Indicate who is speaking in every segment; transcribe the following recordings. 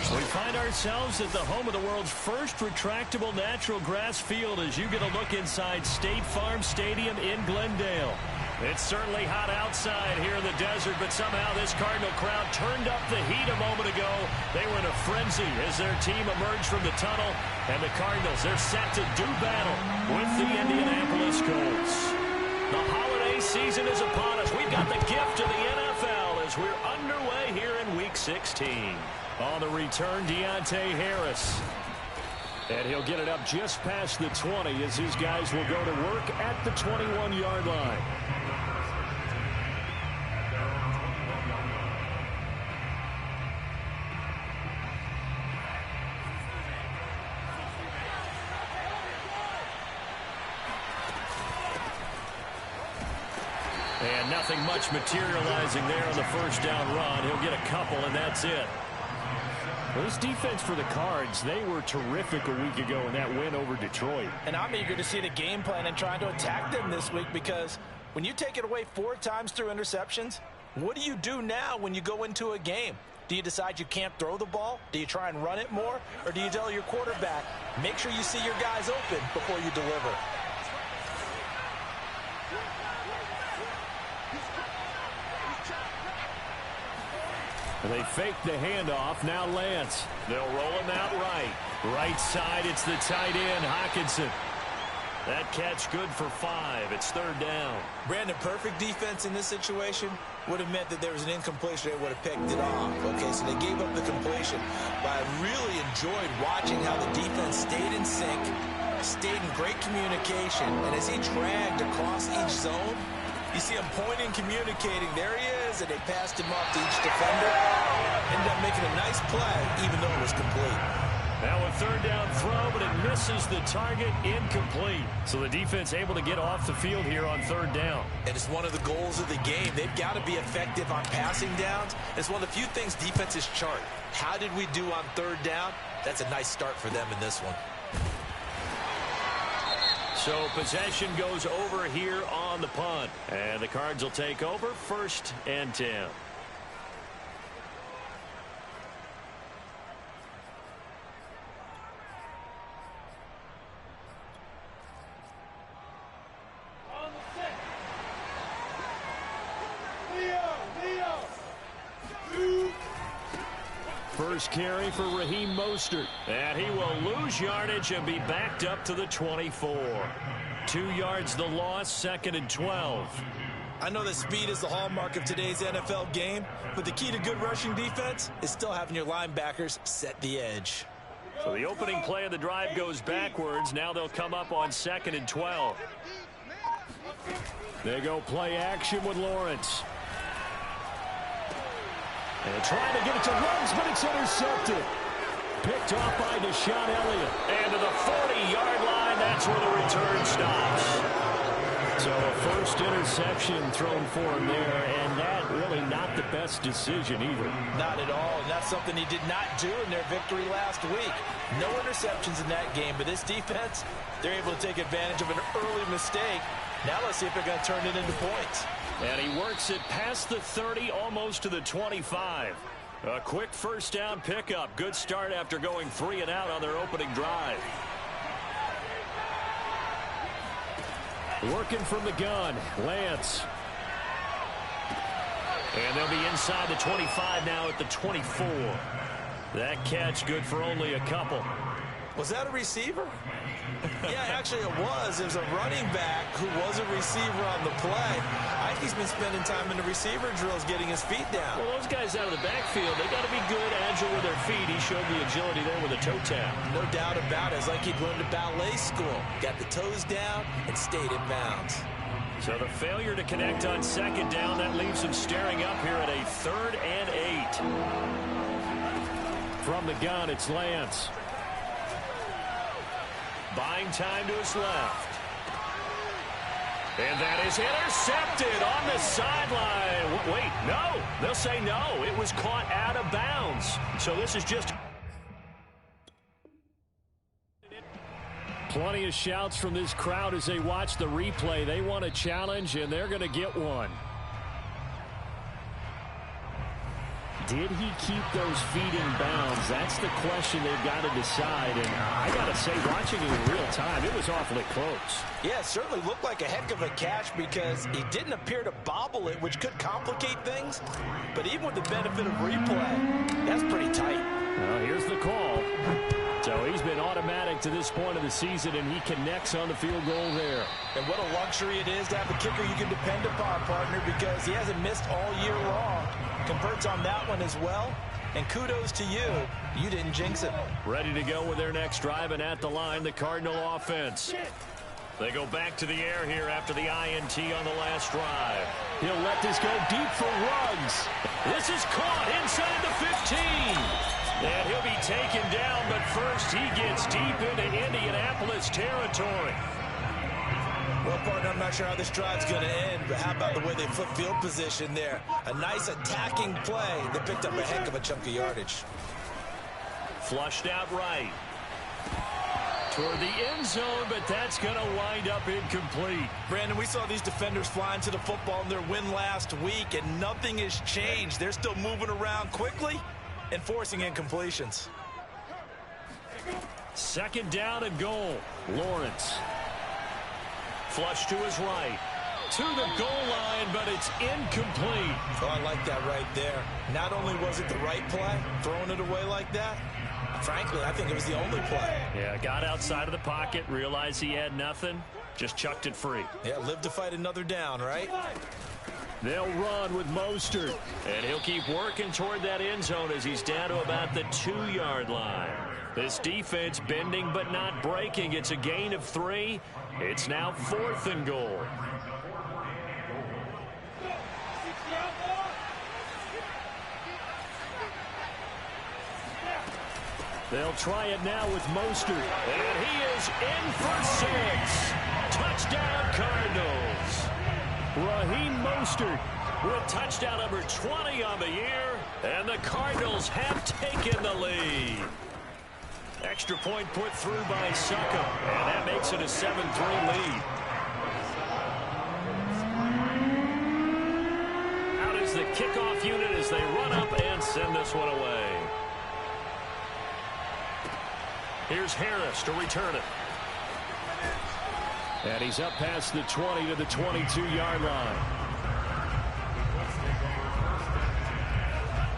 Speaker 1: We find ourselves at the home of the world's first retractable natural grass field as you get a look inside State Farm Stadium in Glendale. It's certainly hot outside here in the desert, but somehow this Cardinal crowd turned up the heat a moment ago. They were in a frenzy as their team emerged from the tunnel, and the Cardinals, they're set to do battle with the Indianapolis Colts. The holiday season is upon us. We've got the gift of the NFL as we're underway here in Week 16. On the return, Deontay Harris. And he'll get it up just past the 20 as his guys will go to work at the 21-yard line. And nothing much materializing there on the first down run. He'll get a couple, and that's it. Well, this defense for the Cards, they were terrific a week ago in that win over Detroit.
Speaker 2: And I'm eager to see the game plan and trying to attack them this week, because when you take it away 4 times through interceptions, what do you do now when you go into a game? Do you decide you can't throw the ball? Do you try and run it more? Or do you tell your quarterback, make sure you see your guys open before you deliver?
Speaker 1: They fake the handoff. Now Lance. They'll roll him out right. Right side, it's the tight end, Hockenson. That catch good for 5. It's third down.
Speaker 2: Brandon, perfect defense in this situation would have meant that there was an incompletion. They would have picked it off. Okay, so they gave up the completion. But I really enjoyed watching how the defense stayed in sync, stayed in great communication, and as he dragged across each zone, you see him pointing, communicating. There he is, and they passed him off to each defender. Ended up making a nice play, even though it was complete.
Speaker 1: Now a third down throw, but it misses the target, incomplete. So the defense able to get off the field here on third down.
Speaker 2: And it's one of the goals of the game. They've got to be effective on passing downs. It's one of the few things defenses chart. How did we do on third down? That's a nice start for them in this one.
Speaker 1: So possession goes over here on the punt. And the Cards will take over, 1st and 10. First carry for Raheem Mostert. And he will lose yardage and be backed up to the 24. 2 yards the loss, 2nd and 12.
Speaker 2: I know that speed is the hallmark of today's NFL game, but the key to good rushing defense is still having your linebackers set the edge.
Speaker 1: So the opening play of the drive goes backwards. Now they'll come up on 2nd and 12. They go play action with Lawrence. And trying to get it to Ruggs, but it's intercepted. Picked off by Deshaun Elliott. And to the 40-yard line, that's where the return stops. So a first interception thrown for him there, and that really not the best decision either.
Speaker 2: Not at all, and that's something he did not do in their victory last week. No interceptions in that game, but this defense, they're able to take advantage of an early mistake. Now let's see if they're going to turn it into points.
Speaker 1: And he works it past the 30, almost to the 25. A quick first down pickup. Good start after going 3 and out on their opening drive. Working from the gun, Lance. And they'll be inside the 25 now at the 24. That catch good for only a couple.
Speaker 2: Was that a receiver? Yeah, actually it was. It was a running back who was a receiver on the play. I think he's been spending time in the receiver drills getting his feet down.
Speaker 1: Well, those guys out of the backfield, they got to be good, agile with their feet. He showed the agility there with a toe tap.
Speaker 2: No doubt about it. It's like he'd learned at ballet school. Got the toes down and stayed in bounds.
Speaker 1: So the failure to connect on 2nd down, that leaves him staring up here at a 3rd and 8. From the gun, it's Lance. Buying time to his left. And that is intercepted on the sideline. Wait, no. They'll say no. It was caught out of bounds. So this is just... Plenty of shouts from this crowd as they watch the replay. They want a challenge, and they're going to get one. did he keep those feet in bounds? That's the question they've got to decide. And I got to say, watching it in real time, it was awfully close.
Speaker 2: Yeah, it certainly looked like a heck of a catch because he didn't appear to bobble it, which could complicate things. But even with the benefit of replay, that's pretty tight.
Speaker 1: Well, here's the call. So he's been automatic to this point of the season, and he connects on the field goal there.
Speaker 2: And what a luxury it is to have a kicker you can depend upon, partner, because he hasn't missed all year long. Converts on that one as well. And kudos to you. You didn't jinx it.
Speaker 1: Ready to go with their next drive, and at the line, the Cardinal offense. They go back to the air here after the INT on the last drive. He'll let this go deep for Ruggs. This is caught inside the 15. And he'll be taken down, but first he gets deep into Indianapolis territory.
Speaker 2: Well, partner, I'm not sure how this drive's going to end, but how about the way they flip field position there? A nice attacking play. They picked up a heck of a chunk of yardage.
Speaker 1: Flushed out right. Toward the end zone, but that's going to wind up incomplete.
Speaker 2: Brandon, we saw these defenders fly into the football in their win last week, and nothing has changed. They're still moving around quickly and forcing incompletions.
Speaker 1: Second down and goal. Lawrence. Flush to his right. To the goal line, but it's incomplete.
Speaker 2: Oh, I like that right there. Not only was it the right play, throwing it away like that, frankly, I think it was the only play.
Speaker 1: Yeah, got outside of the pocket, realized he had nothing, just chucked it free.
Speaker 2: Yeah, live to fight another down, right?
Speaker 1: They'll run with Mostert, and he'll keep working toward that end zone as he's down to about the 2-yard line. This defense bending but not breaking. It's a gain of 3. It's now 4th and goal. They'll try it now with Mostert. And he is in for 6. Touchdown, Cardinals. Raheem Mostert with touchdown number 20 on the year. And the Cardinals have taken the lead. Extra point put through by Suckup. And that makes it a 7-3 lead. Out is the kickoff unit as they run up and send this one away. Here's Harris to return it. And he's up past the 20 to the 22-yard line.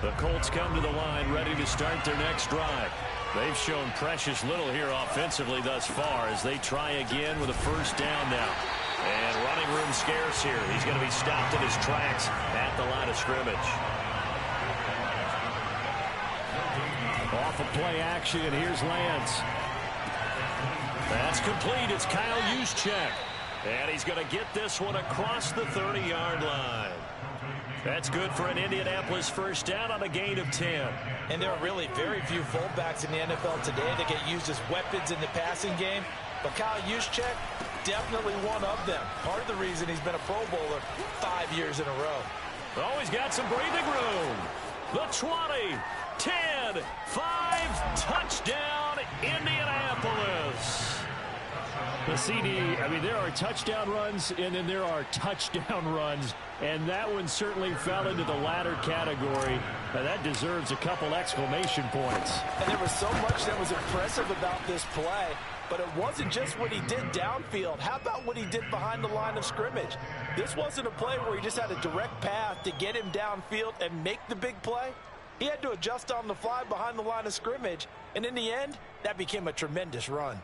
Speaker 1: The Colts come to the line ready to start their next drive. They've shown precious little here offensively thus far as they try again with a first down now. And running room scarce here. He's going to be stopped in his tracks at the line of scrimmage. Off of play action, and here's Lance. That's complete. It's Kyle Juszczyk. And he's going to get this one across the 30-yard line. That's good for an Indianapolis first down on a gain of 10.
Speaker 2: And there are really very few fullbacks in the NFL today that get used as weapons in the passing game. But Kyle Juszczyk, definitely one of them. Part of the reason he's been a Pro Bowler 5 years in a row.
Speaker 1: Oh, he's got some breathing room. The 20, 10, 5, touchdown, Indianapolis. The CD, I mean, there are touchdown runs, and then there are touchdown runs, and that one certainly fell into the latter category. Now, that deserves a couple exclamation points.
Speaker 2: And there was so much that was impressive about this play, but it wasn't just what he did downfield. How about what he did behind the line of scrimmage? This wasn't a play where he just had a direct path to get him downfield and make the big play. He had to adjust on the fly behind the line of scrimmage, and in the end, that became a tremendous run.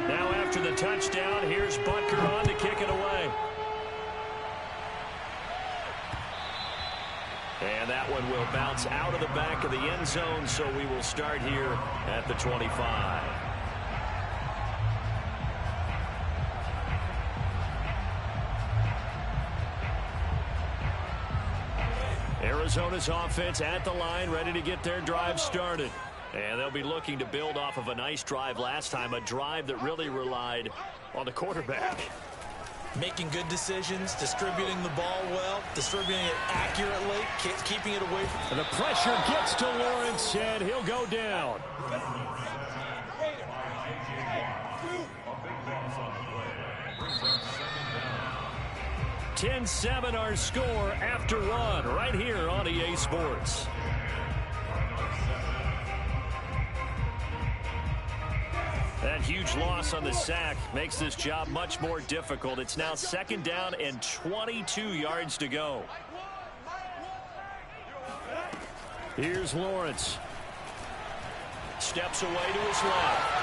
Speaker 1: Now after the touchdown, here's Butker on to kick it away. And that one will bounce out of the back of the end zone, so we will start here at the 25. Arizona's offense at the line, ready to get their drive started. And they'll be looking to build off of a nice drive last time, a drive that really relied on the quarterback.
Speaker 2: Making good decisions, distributing the ball well, distributing it accurately, keeping it away from...
Speaker 1: And the pressure gets to Lawrence, and he'll go down. 10-7 our score after one right here on EA Sports. That huge loss on the sack makes this job much more difficult. It's now 2nd down and 22 yards to go. Here's Lawrence. Steps away to his left.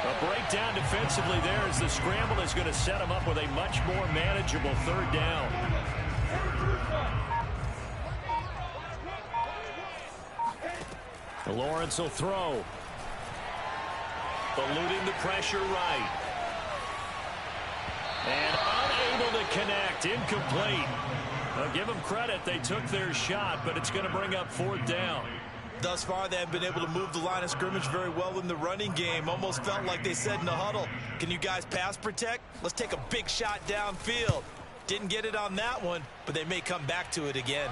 Speaker 1: A breakdown defensively there as the scramble is going to set him up with a much more manageable 3rd down. Lawrence will throw. Eluding the pressure right. And unable to connect. Incomplete. I'll give them credit. They took their shot, but it's going to bring up 4th down.
Speaker 2: Thus far, they have been able to move the line of scrimmage very well in the running game. Almost felt like they said in the huddle, can you guys pass protect? Let's take a big shot downfield. Didn't get it on that one, but they may come back to it again.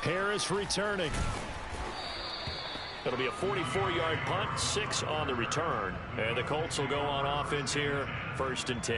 Speaker 1: Harris returning. It'll be a 44-yard punt, 6 on the return. And the Colts will go on offense here, 1st and 10.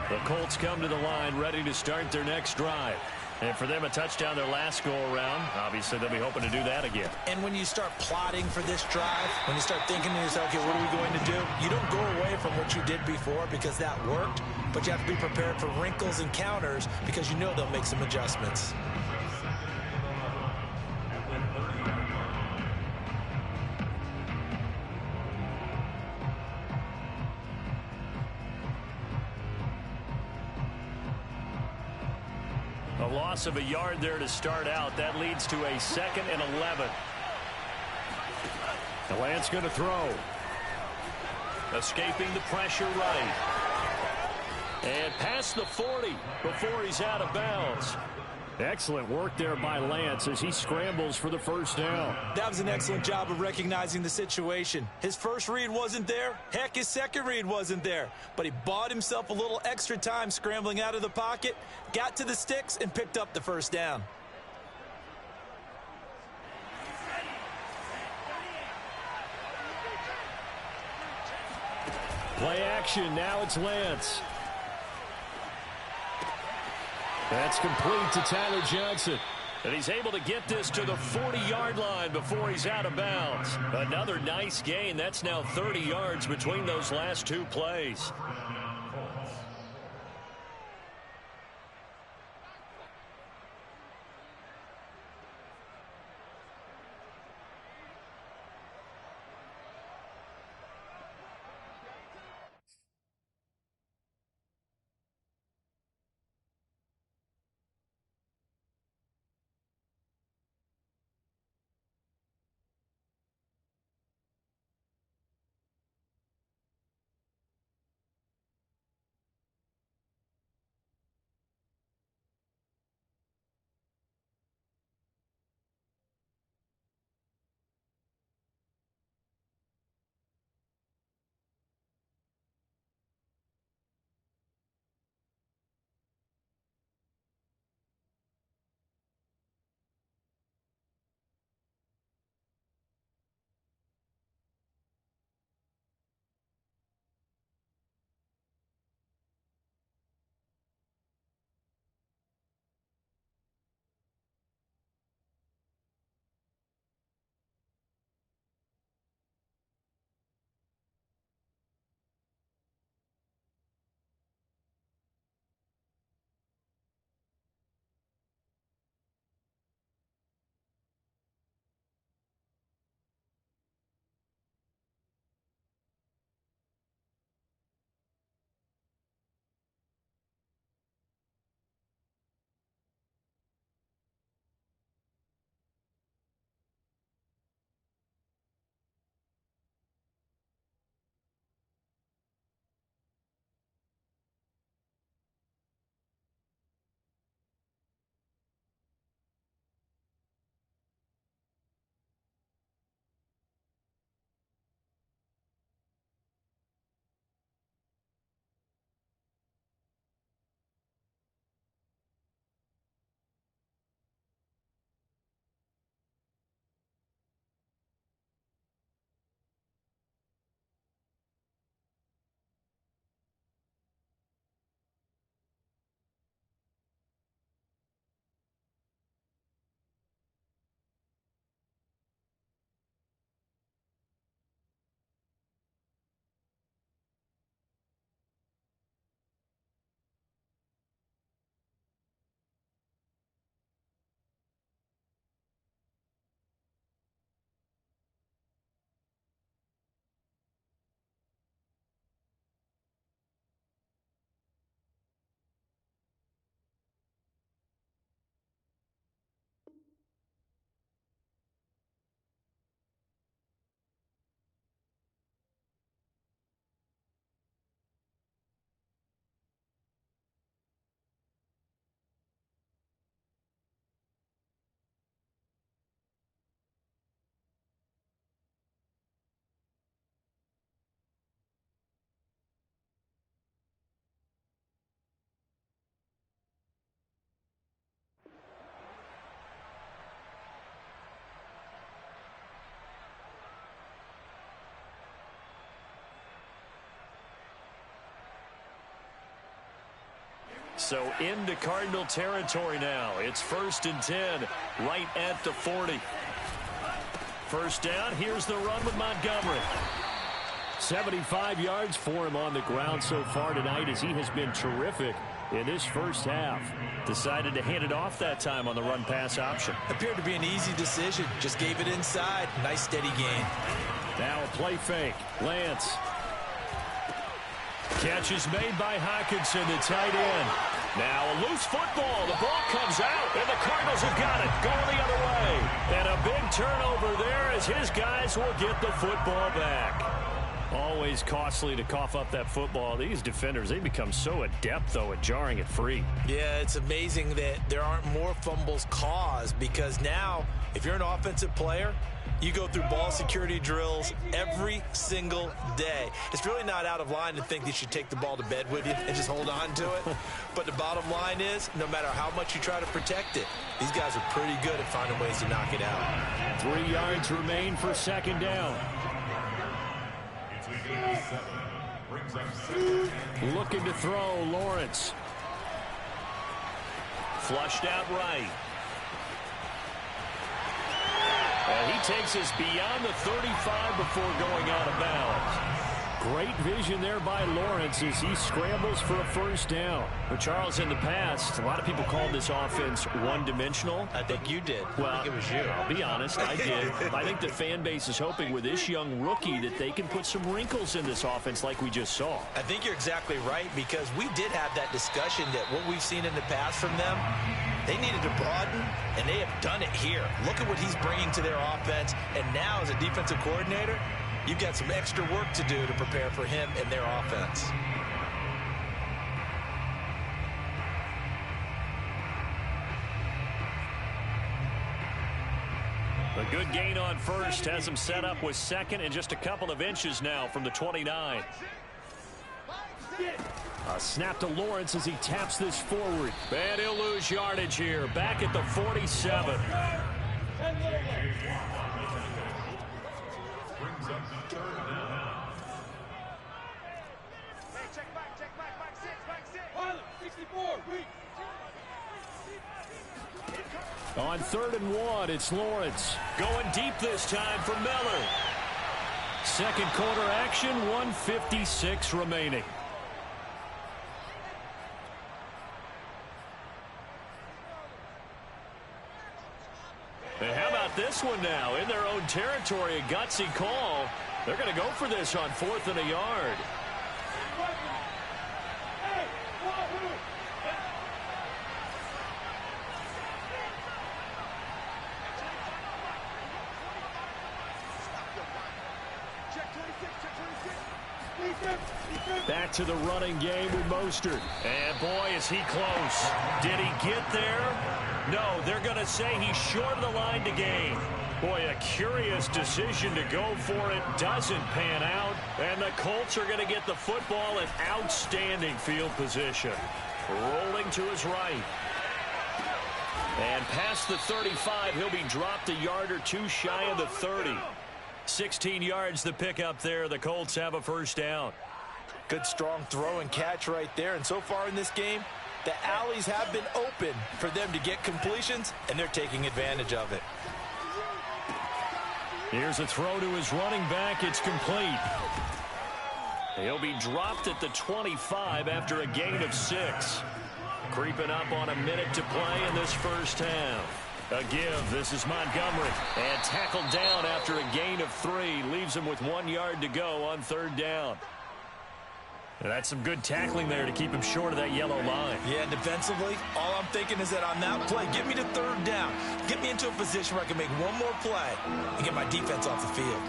Speaker 1: The Colts come to the line ready to start their next drive. And for them, a touchdown their last go-around. Obviously, they'll be hoping to do that again.
Speaker 2: And when you start plotting for this drive, when you start thinking to yourself, okay, what are we going to do? You don't go away from what you did before because that worked, but you have to be prepared for wrinkles and counters because you know they'll make some adjustments.
Speaker 1: A loss of a yard there to start out. That leads to a 2nd and 11. The Lance going to throw. Escaping the pressure right. And past the 40 before he's out of bounds. Excellent work there by Lance as he scrambles for the 1st down.
Speaker 2: That was an excellent job of recognizing the situation. His first read wasn't there. Heck, his second read wasn't there. But he bought himself a little extra time scrambling out of the pocket, got to the sticks, and picked up the 1st down.
Speaker 1: Play action. Now it's Lance. That's complete to Tyler Johnson. And he's able to get this to the 40-yard line before he's out of bounds. Another nice gain. That's now 30 yards between those last 2 plays. So into Cardinal territory now. It's 1st and 10, right at the 40. First down, here's the run with Montgomery. 75 yards for him on the ground so far tonight as he has been terrific in this first half. Decided to hand it off that time on the run-pass option.
Speaker 2: Appeared to be an easy decision. Just gave it inside. Nice steady gain.
Speaker 1: Now a play fake. Lance. Catch is made by Hockenson, the tight end. Now a loose football. The ball comes out, and the Cardinals have got it. Going the other way. And a big turnover there as his guys will get the football back. Always costly to cough up that football. These defenders, they become so adept, though, at jarring it free.
Speaker 2: Yeah, it's amazing that there aren't more fumbles caused because now, if you're an offensive player, you go through ball security drills every single day. It's really not out of line to think that you should take the ball to bed with you and just hold on to it. But the bottom line is, no matter how much you try to protect it, these guys are pretty good at finding ways to knock it out.
Speaker 1: 3 yards remain for second down. Looking to throw, Lawrence. Flushed out right. And he takes us beyond the 35 before going out of bounds. Great vision there by Lawrence as he scrambles for a first down. But Charles, in the past, a lot of people called this offense one-dimensional.
Speaker 2: I think you did.
Speaker 1: Well,
Speaker 2: I think it was you.
Speaker 1: I'll be honest, I did. I think the fan base is hoping with this young rookie that they can put some wrinkles in this offense like we just saw.
Speaker 2: I think you're exactly right because we did have that discussion that what we've seen in the past from them, they needed to broaden, and they have done it here. Look at what he's bringing to their offense, and now as a defensive coordinator, you've got some extra work to do to prepare for him and their offense.
Speaker 1: A good gain on first has him set up with second and just a couple of inches now from the 29. A snap to Lawrence as he taps this forward. And he'll lose yardage here. Back at the 47. On 3rd and 1, it's Lawrence. Going deep this time for Miller. Second quarter action, 1:56 remaining. And how about this one now? In their own territory, a gutsy call. They're going to go for this on 4th and a yard. Back to the running game with Mostert. And boy, is he close. Did he get there? No, they're going to say he's short of the line to gain. Boy, a curious decision to go for it. Doesn't pan out. And the Colts are going to get the football in outstanding field position. Rolling to his right. And past the 35, he'll be dropped a yard or two shy of the 30. 16 yards the pickup there. The Colts have a first down.
Speaker 2: Good strong throw and catch right there. And so far in this game, the alleys have been open for them to get completions, and they're taking advantage of it.
Speaker 1: Here's a throw to his running back. It's complete. He'll be dropped at the 25 after a gain of 6. Creeping up on a minute to play in this first half. A give. This is Montgomery. And tackled down after a gain of 3. Leaves him with 1 yard to go on 3rd down. And that's some good tackling there to keep him short of that yellow line.
Speaker 2: Yeah, defensively, all I'm thinking is that on that play, get me to 3rd down. Get me into a position where I can make one more play and get my defense off the field.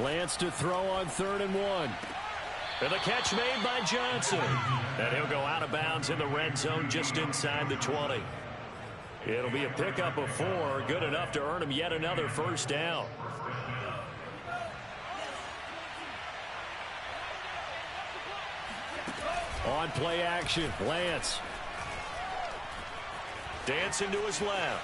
Speaker 1: Lance to throw on 3rd and 1. And the catch made by Johnson. And he'll go out of bounds in the red zone just inside the 20. It'll be a pickup of 4. Good enough to earn him yet another first down. On play action, Lance. Dancing to his left.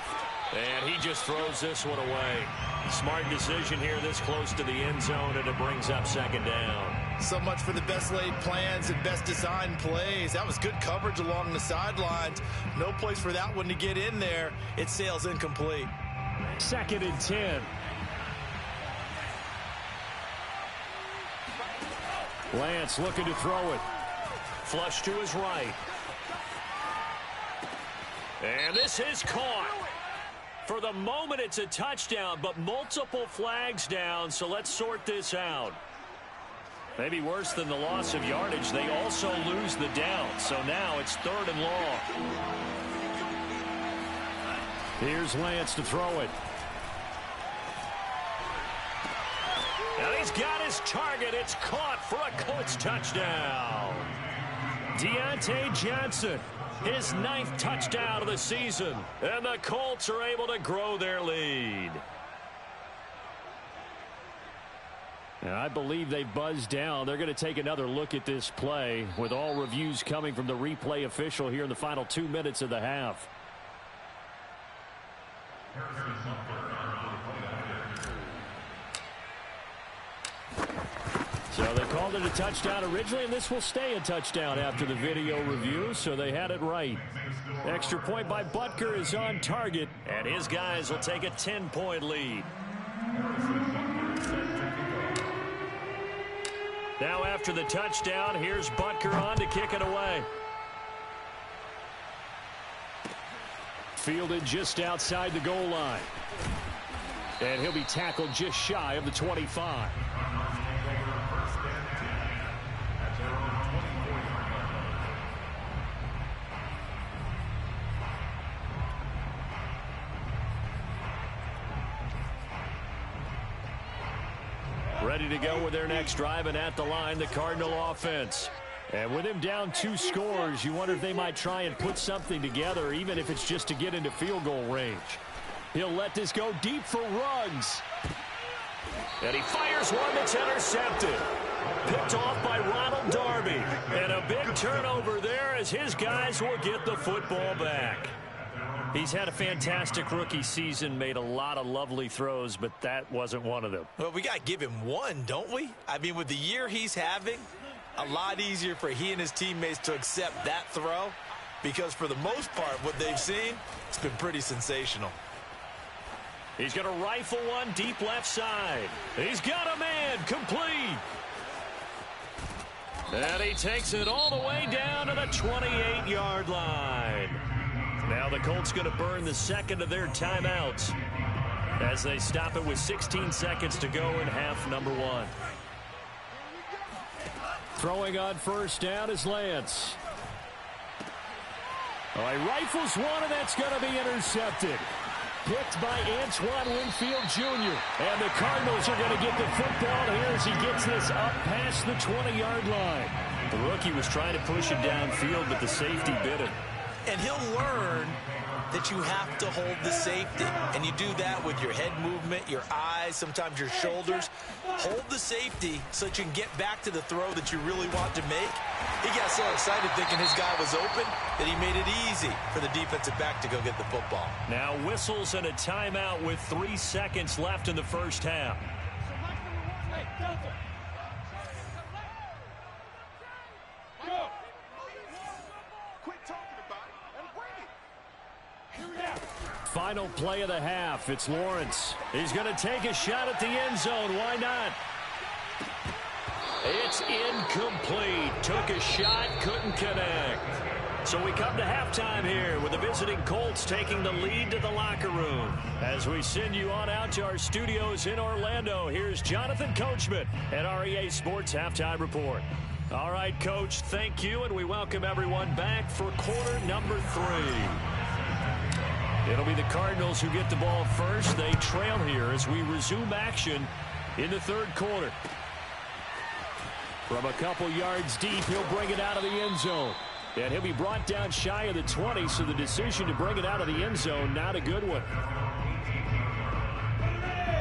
Speaker 1: And he just throws this one away. Smart decision here this close to the end zone, and it brings up 2nd down.
Speaker 2: So much for the best laid plans and best designed plays. That was good coverage along the sidelines. No place for that one to get in there. It sails incomplete.
Speaker 1: 2nd and 10. Lance looking to throw it. Flush to his right. And this is caught. For the moment, it's a touchdown, but multiple flags down, so let's sort this out. Maybe worse than the loss of yardage, they also lose the down, so now it's 3rd and long. Here's Lance to throw it. And he's got his target. It's caught for a Colts touchdown. Deontay Johnson, his 9th touchdown of the season. And the Colts are able to grow their lead. And I believe they buzzed down. They're going to take another look at this play with all reviews coming from the replay official here in the final 2 minutes of the half. So they called it a touchdown originally, and this will stay a touchdown after the video review, so they had it right. Extra point by Butker is on target, and his guys will take a 10-point lead. Now after the touchdown, here's Butker on to kick it away. Fielded just outside the goal line. And he'll be tackled just shy of the 25. Ready to go with their next drive, and at the line, the Cardinal offense. And with him down 2 scores, you wonder if they might try and put something together, even if it's just to get into field goal range. He'll let this go deep for Ruggs. And he fires one that's intercepted. Picked off by Ronald Darby. And a big turnover there as his guys will get the football back. He's had a fantastic rookie season, made a lot of lovely throws, but that wasn't one of them.
Speaker 2: Well, we got to give him one, don't we? I mean, with the year he's having, a lot easier for he and his teammates to accept that throw, because for the most part, what they've seen, it's been pretty sensational.
Speaker 1: He's going to rifle one deep left side. He's got a man, complete. And he takes it all the way down to the 28-yard line. Now the Colts going to burn the second of their timeouts as they stop it with 16 seconds to go in half number 1. Throwing on first down is Lance. Oh, he rifles one, and that's going to be intercepted. Picked by Antoine Winfield Jr. And the Cardinals are going to get the football here as he gets this up past the 20-yard line. The rookie was trying to push it downfield, but the safety bit him.
Speaker 2: And he'll learn that you have to hold the safety. And you do that with your head movement, your eyes, sometimes your shoulders. Hold the safety so that you can get back to the throw that you really want to make. He got so excited thinking his guy was open that he made it easy for the defensive back to go get the football.
Speaker 1: Now whistles and a timeout with 3 seconds left in the first half. Final play of the half. It's Lawrence. He's going to take a shot at the end zone. Why not? It's incomplete. Took a shot, couldn't connect. So we come to halftime here with the visiting Colts taking the lead to the locker room. As we send you on out to our studios in Orlando, here's Jonathan Coachman at REA Sports Halftime Report. All right, Coach, thank you, and we welcome everyone back for quarter number 3. It'll be the Cardinals who get the ball first. They trail here as we resume action in the third quarter. From a couple yards deep, he'll bring it out of the end zone. And he'll be brought down shy of the 20, so the decision to bring it out of the end zone, not a good one.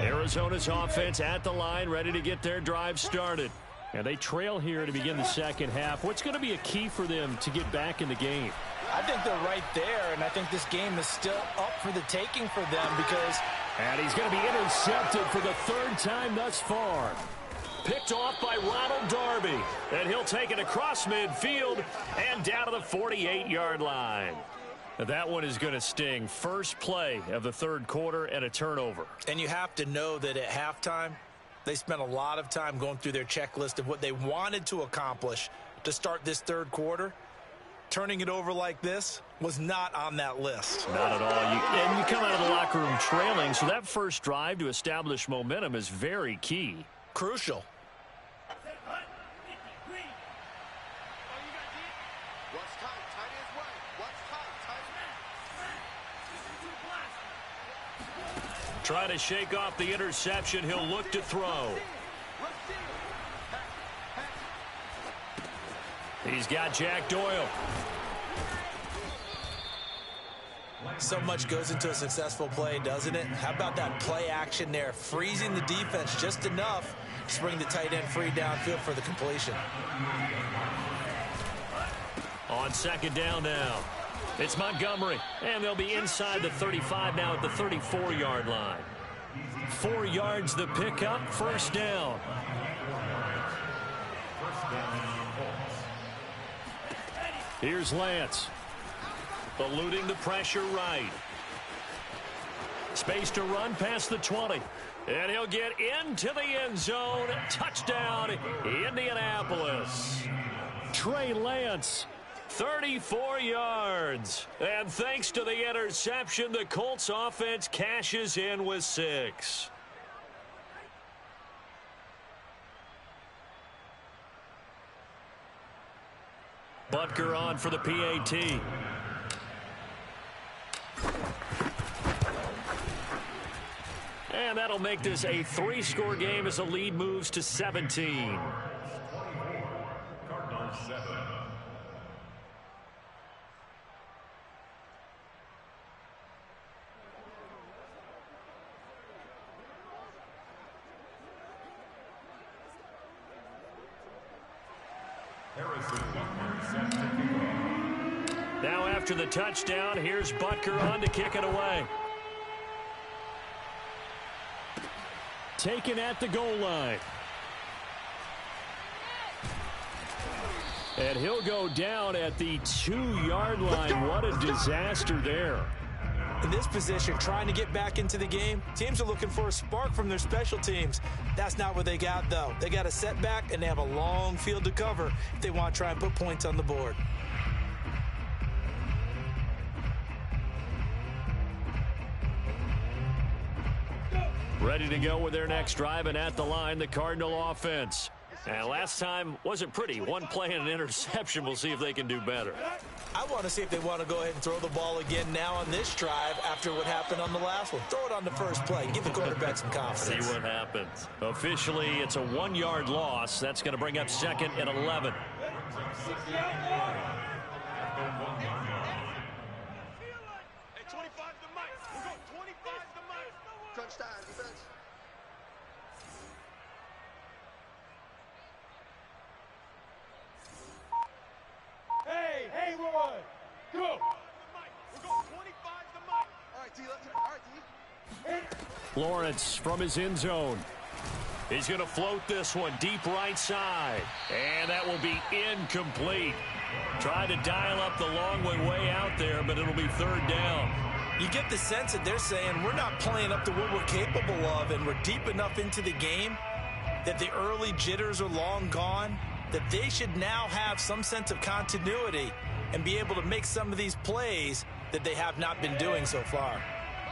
Speaker 1: Arizona's offense at the line, ready to get their drive started. And they trail here to begin the second half. What's going to be a key for them to get back in the game?
Speaker 3: I think they're right there, and I think this game is still up for the taking for them because...
Speaker 1: And he's going to be intercepted for the 3rd time thus far. picked off by Ronald Darby. And he'll take it across midfield and down to the 48-yard line. That one is going to sting. First play of the third quarter and a turnover.
Speaker 2: And you have to know that at halftime, they spent a lot of time going through their checklist of what they wanted to accomplish to start this third quarter. Turning it over like this was not on that list.
Speaker 1: Not at all. And you come out of the locker room trailing, so that first drive to establish momentum is very key.
Speaker 2: Crucial.
Speaker 1: Try to shake off the interception. He'll look to throw. He's got Jack Doyle.
Speaker 2: So much goes into a successful play, doesn't it? How about that play action there? Freezing the defense just enough to bring the tight end free downfield for the completion.
Speaker 1: On second down now. It's Montgomery, and they'll be inside the 35 now at the 34-yard line. 4 yards the pickup, first down. Here's Lance. Eluding the pressure right. Space to run past the 20. And he'll get into the end zone. Touchdown, Indianapolis. Trey Lance. 34 yards. And thanks to the interception, the Colts offense cashes in with 6. Butker on for the PAT. And that'll make this a 3-score game as the lead moves to 17. Now after the touchdown, here's Butker on to kick it away. Taken at the goal line. And he'll go down at the 2-yard line. What a disaster there.
Speaker 2: In this position, trying to get back into the game, teams are looking for a spark from their special teams. That's not what they got, though. They got a setback, and they have a long field to cover if they want to try and put points on the board.
Speaker 1: Ready to go with their next drive, and at the line, the Cardinal offense. And last time wasn't pretty. One play and an interception. We'll see if they can do better.
Speaker 2: I want to see if they want to go ahead and throw the ball again now on this drive after what happened on the last one. Throw it on the first play. Give the quarterback some confidence.
Speaker 1: See what happens. Officially, it's a 1-yard loss. That's going to bring up second and 11.
Speaker 4: Hey, Roy, go!
Speaker 1: Lawrence from his end zone. He's going to float this one deep right side. And that will be incomplete. Try to dial up the long way out there, but it'll be third down.
Speaker 2: You get the sense that they're saying we're not playing up to what we're capable of, and we're deep enough into the game that the early jitters are long gone, that they should now have some sense of continuity and be able to make some of these plays that they have not been doing so far.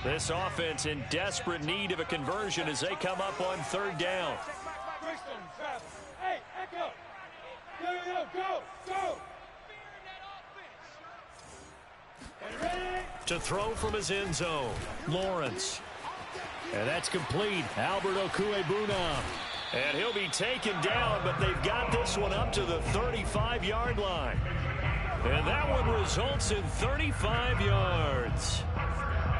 Speaker 1: This offense in desperate need of a conversion as they come up on third down.
Speaker 4: Hey, Echo! Go!
Speaker 1: To throw from his end zone, Lawrence. And that's complete. Albert Okuebuna. And he'll be taken down, but they've got this one up to the 35-yard line. And that one results in 35 yards.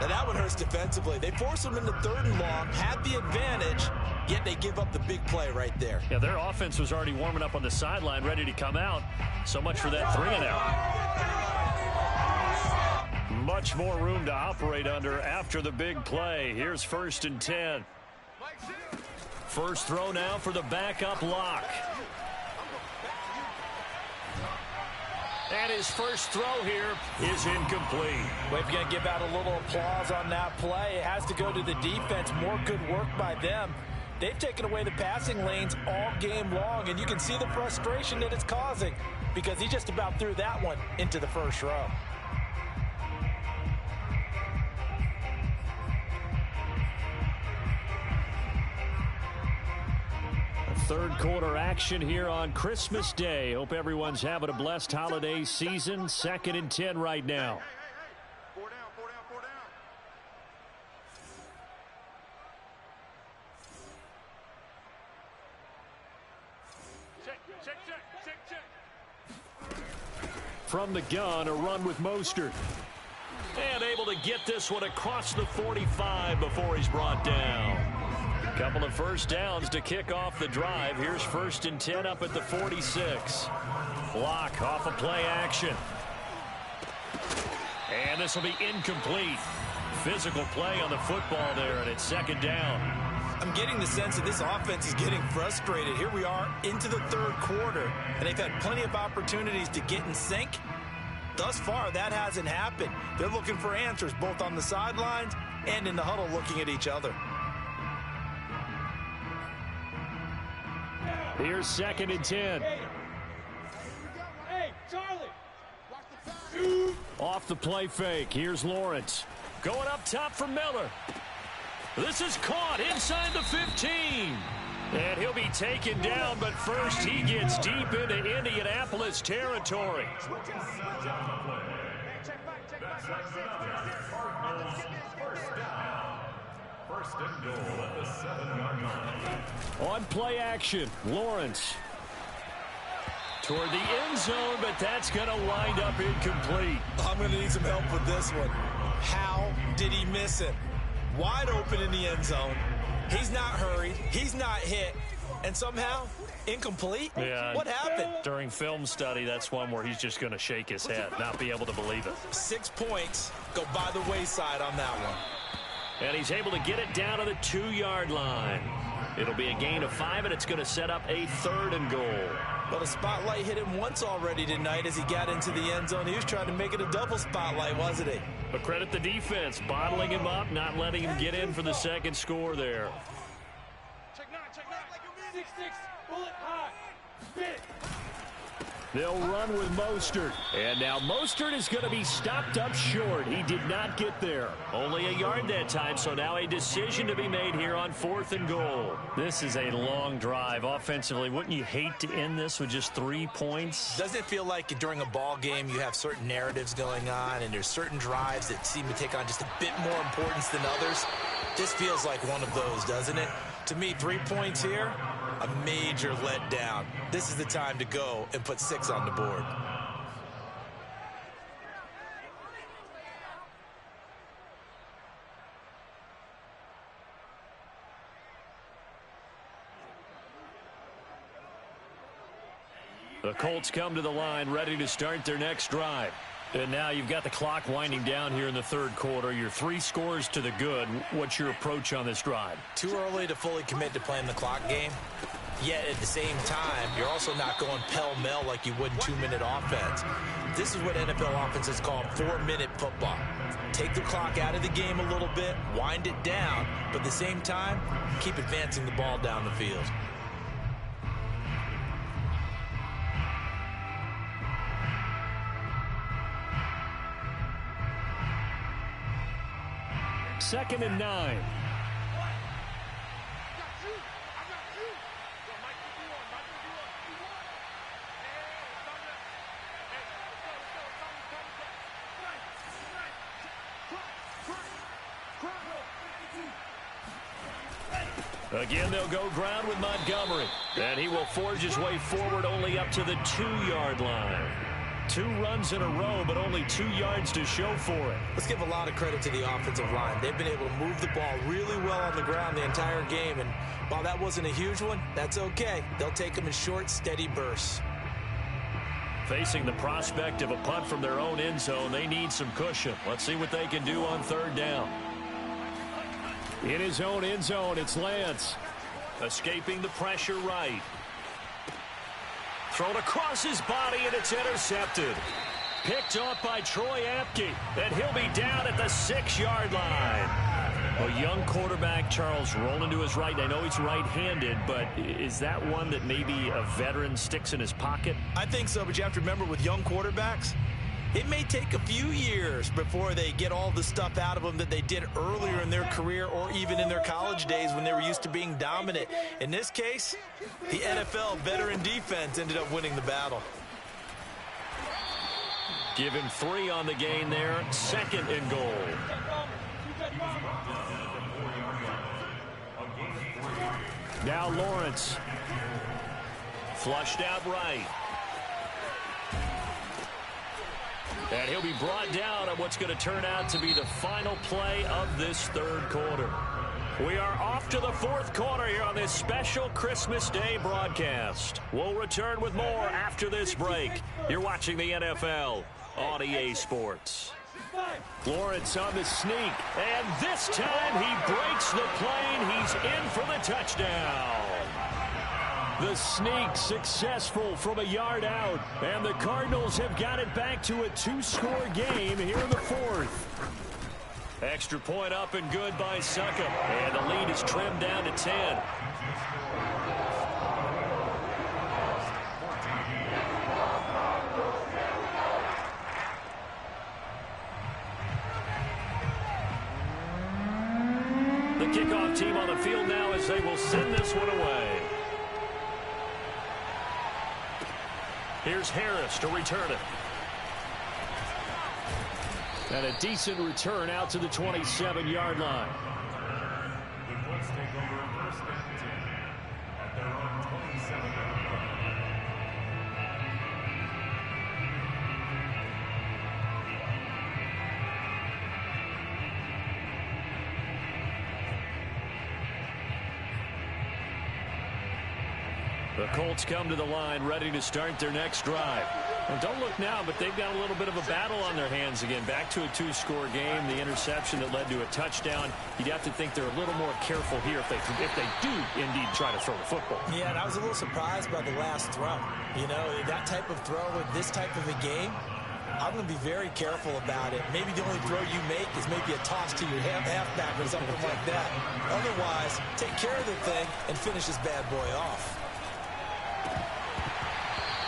Speaker 2: Now that one hurts defensively. They force them into third and long, had the advantage, yet they give up the big play right there.
Speaker 1: Yeah, their offense was already warming up on the sideline, ready to come out. So much for that 3-and-out. Much more room to operate under after the big play. Here's 1st and 10. First throw now for the backup lock. And his first throw here is incomplete.
Speaker 3: Well, if you're going to give out a little applause on that play, it has to go to the defense. More good work by them. They've taken away the passing lanes all game long, and you can see the frustration that it's causing because he just about threw that one into the first row.
Speaker 1: Third quarter action here on Christmas Day. Hope everyone's having a blessed holiday season. 2nd and 10 right now.
Speaker 4: Four down. Check.
Speaker 1: From the gun, a run with Mostert. And able to get this one across the 45 before he's brought down. Couple of first downs to kick off the drive. Here's 1st and 10 up at the 46. Block off of play action. And this will be incomplete. Physical play on the football there, and it's 2nd down.
Speaker 2: I'm getting the sense that this offense is getting frustrated. Here we are into the 3rd quarter, and they've had plenty of opportunities to get in sync. Thus far, that hasn't happened. They're looking for answers both on the sidelines and in the huddle looking at each other.
Speaker 1: Here's 2nd and 10.
Speaker 4: Hey, Charlie.
Speaker 1: Off the play fake. Here's Lawrence. Going up top for Miller. This is caught inside the 15. And he'll be taken down, but first he gets deep into Indianapolis territory.
Speaker 5: First and goal at the 7-yard line.
Speaker 1: On play action, Lawrence. Toward the end zone, but that's going to wind up incomplete.
Speaker 2: I'm going to need some help with this one. How did he miss him? Wide open in the end zone. He's not hurried. He's not hit. And somehow, incomplete?
Speaker 1: Yeah.
Speaker 2: What happened?
Speaker 1: During film study, that's one where he's just going to shake his head, not be able to believe it.
Speaker 2: 6 points go by the wayside on that one.
Speaker 1: And he's able to get it down to the 2-yard line. It'll be a gain of 5, and it's going to set up a 3rd and goal.
Speaker 2: Well, the spotlight hit him once already tonight as he got into the end zone. He was trying to make it a double spotlight, wasn't he?
Speaker 1: But credit the defense, bottling him up, not letting him get in for the 2nd score there.
Speaker 4: Check 9. 6-6. Bullet high. Spit.
Speaker 1: They'll run with Mostert. And now Mostert is going to be stopped up short. He did not get there. Only a yard that time, so now a decision to be made here on 4th and goal. This is a long drive offensively. Wouldn't you hate to end this with just 3 points?
Speaker 2: Doesn't it feel like during a ball game you have certain narratives going on and there's certain drives that seem to take on just a bit more importance than others? This feels like one of those, doesn't it? To me, 3 points here, a major letdown. This is the time to go and put 6 on the board.
Speaker 1: The Colts come to the line ready to start their next drive. And now you've got the clock winding down here in the 3rd quarter. You're 3 scores to the good. What's your approach on this drive?
Speaker 2: Too early to fully commit to playing the clock game. Yet at the same time, you're also not going pell-mell like you would in 2-minute offense. This is what NFL offenses call 4-minute football. Take the clock out of the game a little bit, wind it down, but at the same time, keep advancing the ball down the field.
Speaker 1: Second and 9. Again, they'll go ground with Montgomery. And he will forge his way forward only up to the 2-yard line. 2 runs in a row, but only 2 yards to show for it.
Speaker 2: Let's give a lot of credit to the offensive line. They've been able to move the ball really well on the ground the entire game. And while that wasn't a huge one, that's okay. They'll take them in short, steady bursts.
Speaker 1: Facing the prospect of a punt from their own end zone, they need some cushion. Let's see what they can do on 3rd down. In his own end zone, it's Lance. Escaping the pressure right. Thrown across his body, and it's intercepted. Picked off by Troy Apke, and he'll be down at the 6-yard line. A young quarterback, Charles, rolling to his right. I know he's right-handed, but is that one that maybe a veteran sticks in his pocket?
Speaker 2: I think so, but you have to remember with young quarterbacks, it may take a few years before they get all the stuff out of them that they did earlier in their career or even in their college days when they were used to being dominant. In this case, the NFL veteran defense ended up winning the battle.
Speaker 1: Give him 3 on the gain there. 2nd and goal. Now Lawrence. Flushed out right. And he'll be brought down on what's going to turn out to be the final play of this 3rd quarter. We are off to the 4th quarter here on this special Christmas Day broadcast. We'll return with more after this break. You're watching the NFL on EA Sports. Lawrence on the sneak, and this time he breaks the plane. He's in for the touchdown. The sneak successful from a yard out, and the Cardinals have got it back to a 2-score game here in the 4th. Extra point up and good by Succop, and the lead is trimmed down to 10. The kickoff team on the field now as they will send this one away. Here's Harris to return it. And a decent return out to the 27-yard line.
Speaker 5: The Colts take over 1st and 10 at their own 27-yard line.
Speaker 1: The Colts come to the line ready to start their next drive. And don't look now, but they've got a little bit of a battle on their hands again. Back to a 2-score game. The interception that led to a touchdown. You'd have to think they're a little more careful here if they do indeed try to throw the football.
Speaker 2: Yeah, and I was a little surprised by the last throw. You know, that type of throw with this type of a game, I'm going to be very careful about it. Maybe the only throw you make is maybe a toss to your halfback or something like that. Otherwise, take care of the thing and finish this bad boy off.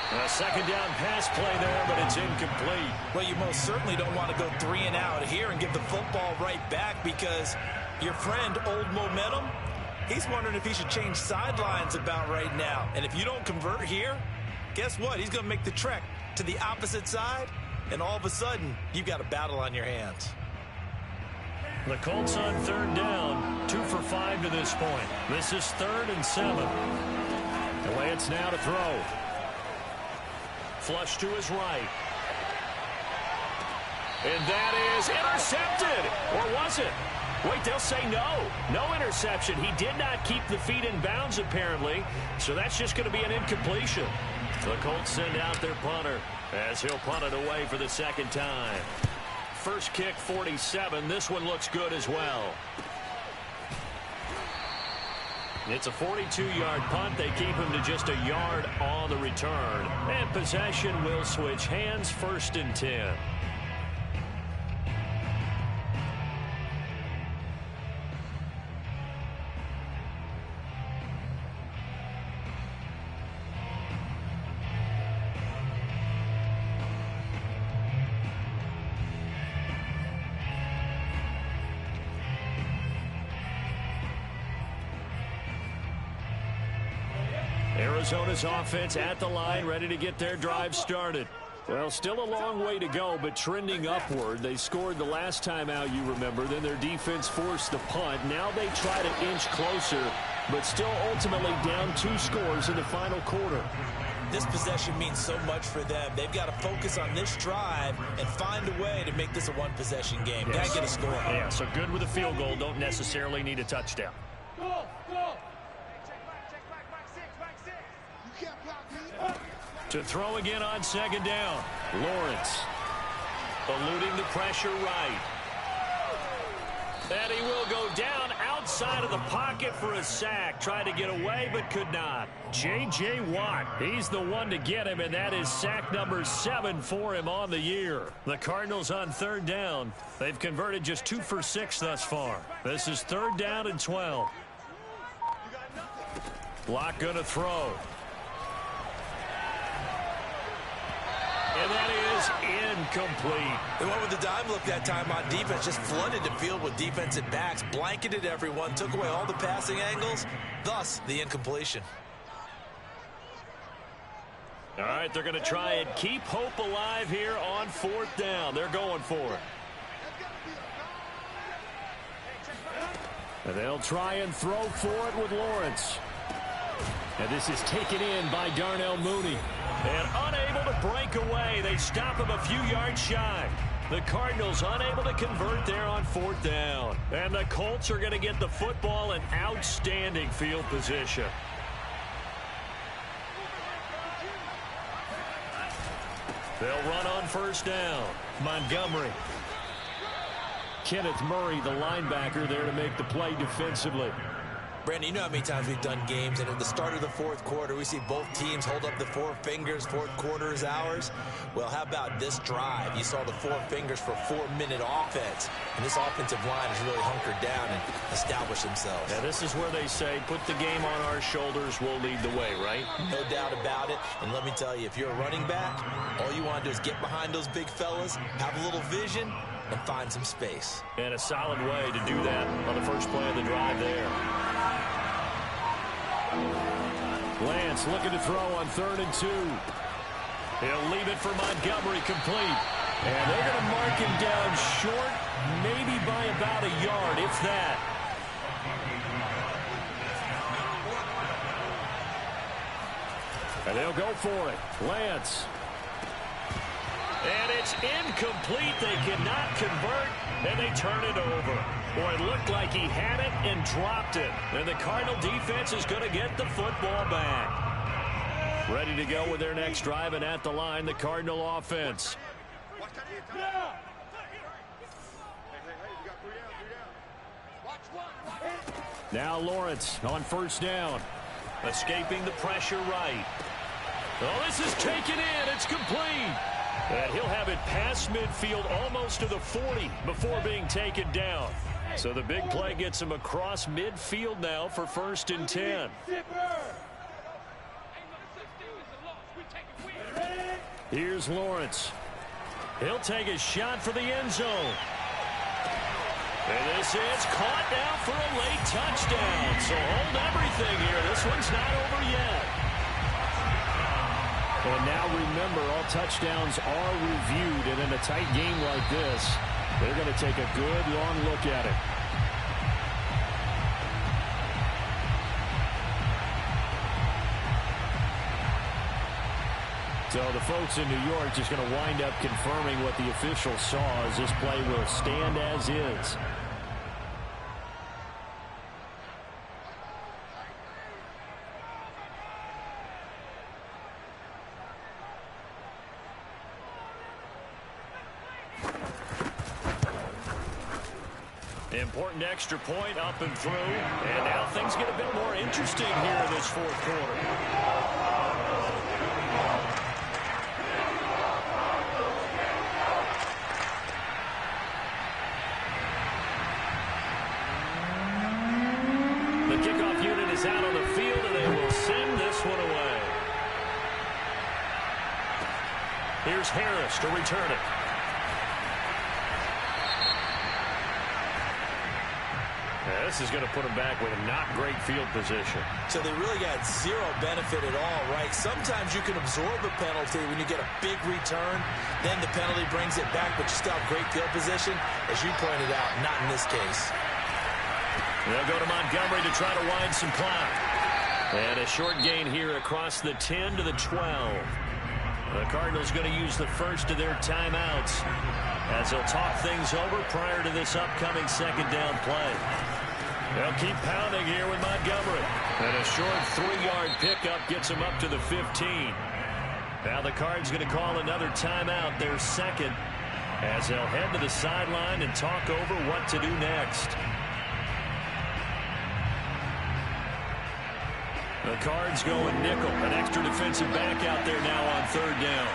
Speaker 1: A 2nd down pass play there, but it's incomplete.
Speaker 2: Well, you most certainly don't want to go 3 and out here and give the football right back because your friend, Old Momentum, he's wondering if he should change sidelines about right now. And if you don't convert here, guess what? He's going to make the trek to the opposite side, and all of a sudden, you've got a battle on your hands.
Speaker 1: The Colts on 3rd down, 2 for 5 to this point. This is 3rd and 7. The way it's now to throw. Flush to his right. And that is intercepted. Or was it? Wait, they'll say no. No interception. He did not keep the feet in bounds, apparently. So that's just going to be an incompletion. The Colts send out their punter as he'll punt it away for the 2nd time. First kick, 47. This one looks good as well. It's a 42-yard punt. They keep him to just a yard on the return. And possession will switch hands, 1st and 10. Arizona's offense at the line, ready to get their drive started. Well, still a long way to go, but trending upward. They scored the last time out, you remember. Then their defense forced the punt. Now they try to inch closer, but still ultimately down 2 scores in the final quarter.
Speaker 2: This possession means so much for them. They've got to focus on this drive and find a way to make this a one-possession game. Got to get a score.
Speaker 1: Yeah, so good with a field goal. Don't necessarily need a touchdown.
Speaker 4: Go, go.
Speaker 1: To throw again on 2nd down. Lawrence eluding the pressure right. And he will go down outside of the pocket for a sack. Tried to get away, but could not. J.J. Watt, he's the one to get him, and that is sack number 7 for him on the year. The Cardinals on 3rd down. They've converted just 2 for 6 thus far. This is 3rd down and 12. Block going to throw. And that is incomplete.
Speaker 2: They went with the dime look that time on defense, just flooded the field with defensive backs, blanketed everyone, took away all the passing angles, thus the incompletion.
Speaker 1: All right, they're going to try and keep hope alive here on 4th down. They're going for it. And they'll try and throw for it with Lawrence. And this is taken in by Darnell Mooney. And unable to break away. They stop him a few yards shy. The Cardinals unable to convert there on 4th down. And the Colts are going to get the football in outstanding field position. They'll run on 1st down. Montgomery. Kenneth Murray, the linebacker, there to make the play defensively.
Speaker 2: Brandon, you know how many times we've done games, and at the start of the 4th quarter, we see both teams hold up the 4 fingers, 4th quarter is ours. Well, how about this drive? You saw the 4 fingers for 4-minute offense, and this offensive line has really hunkered down and established themselves.
Speaker 1: Yeah, this is where they say, put the game on our shoulders, we'll lead the way, right?
Speaker 2: No doubt about it, and let me tell you, if you're a running back, all you want to do is get behind those big fellas, have a little vision, and find some space.
Speaker 1: And a solid way to do that on the first play of the drive there. Lance looking to throw on 3rd and 2. He'll leave it for Montgomery, complete. And they're going to mark him down short, maybe by about a yard, if that. And they'll go for it. Lance. And it's incomplete. They cannot convert, and they turn it over. Boy, it looked like he had it and dropped it. And the Cardinal defense is going to get the football back. Ready to go with their next drive, and at the line, the Cardinal offense. Now Lawrence on 1st down. Escaping the pressure right. Oh, this is taken in. It's complete. And he'll have it past midfield almost to the 40 before being taken down. So the big play gets him across midfield now for 1st and 10. Here's Lawrence. He'll take a shot for the end zone. And this is caught now for a late touchdown. So hold everything here. This one's not over yet. And now remember, all touchdowns are reviewed, and in a tight game like this, they're going to take a good long look at it. So the folks in New York just going to wind up confirming what the officials saw, as this play will stand as is. Important extra point up and through. And now things get a bit more interesting here in this 4th quarter. The kickoff unit is out on the field, and they will send this one away. Here's Harris to return it. This is going to put them back with a not great field position.
Speaker 2: So they really got zero benefit at all, right? Sometimes you can absorb a penalty when you get a big return. Then the penalty brings it back, but you still have great field position. As you pointed out, not in this case.
Speaker 1: They'll go to Montgomery to try to wind some clock. And a short gain here across the 10 to the 12. The Cardinals going to use the first of their timeouts as they'll talk things over prior to this upcoming 2nd down play. They'll keep pounding here with Montgomery. And a short 3-yard pickup gets him up to the 15. Now the Cards going to call another timeout, their second, as they'll head to the sideline and talk over what to do next. The Cards going nickel. An extra defensive back out there now on 3rd down.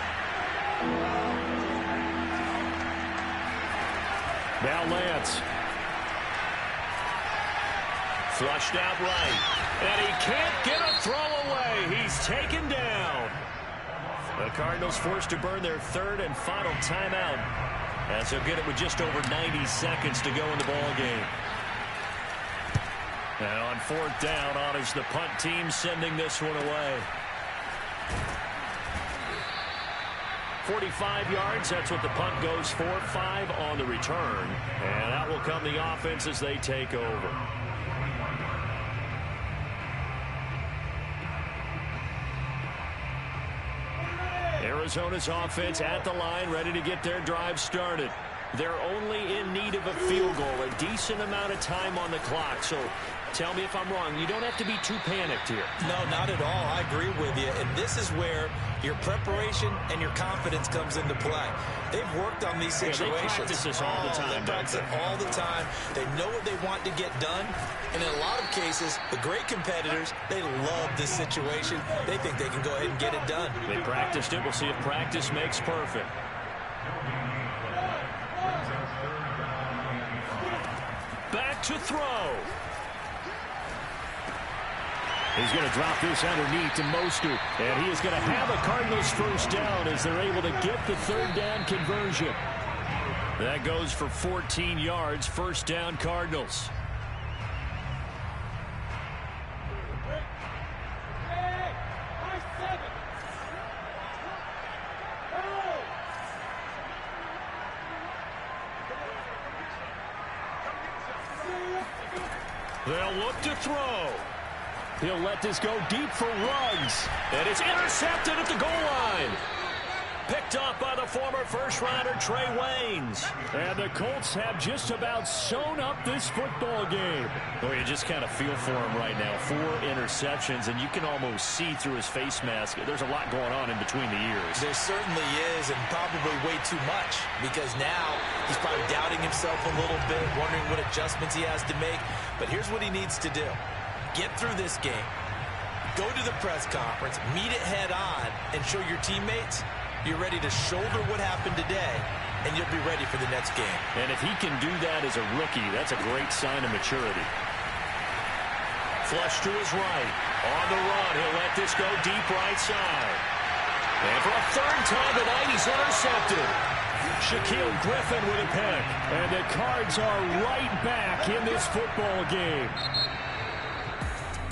Speaker 1: Now Lance. Flushed out right. And he can't get a throw away. He's taken down. The Cardinals forced to burn their 3rd and final timeout, as they'll get it with just over 90 seconds to go in the ball game. And on 4th down, honors the punt team, sending this one away. 45 yards, that's what the punt goes for. 5 on the return. And out will come the offense as they take over. Arizona's offense at the line, ready to get their drive started. They're only in need of a field goal, a decent amount of time on the clock. So tell me if I'm wrong. You don't have to be too panicked here.
Speaker 2: No, not at all. I agree with you. And this is where your preparation and your confidence comes into play. They've worked on these situations.
Speaker 1: Yeah, they practice this all the time.
Speaker 2: They practice it all the time. They know what they want to get done. And in a lot of cases, the great competitors, they love this situation. They think they can go ahead and get it done.
Speaker 1: They practiced it. We'll see if practice makes perfect. Back to throw. He's going to drop this underneath to Mostert. And he is going to have a Cardinals 1st down as they're able to get the 3rd down conversion. That goes for 14 yards. 1st down Cardinals. They'll look to throw. He'll let this go deep for Ruggs. And it's intercepted at the goal line. Picked off by the former first-rounder Trey Waynes. And the Colts have just about sewn up this football game. Boy, you just kind of feel for him right now. 4 interceptions, and you can almost see through his face mask. There's a lot going on in between the ears.
Speaker 2: There certainly is, and probably way too much, because now he's probably doubting himself a little bit, wondering what adjustments he has to make. But here's what he needs to do. Get through this game. Go to the press conference, meet it head on, and show your teammates you're ready to shoulder what happened today, and you'll be ready for the next game.
Speaker 1: And if he can do that as a rookie, that's a great sign of maturity. Flush to his right. On the run, he'll let this go deep right side. And for a 3rd time tonight, he's intercepted. Shaquille Griffin with a pick. And the Cards are right back in this football game.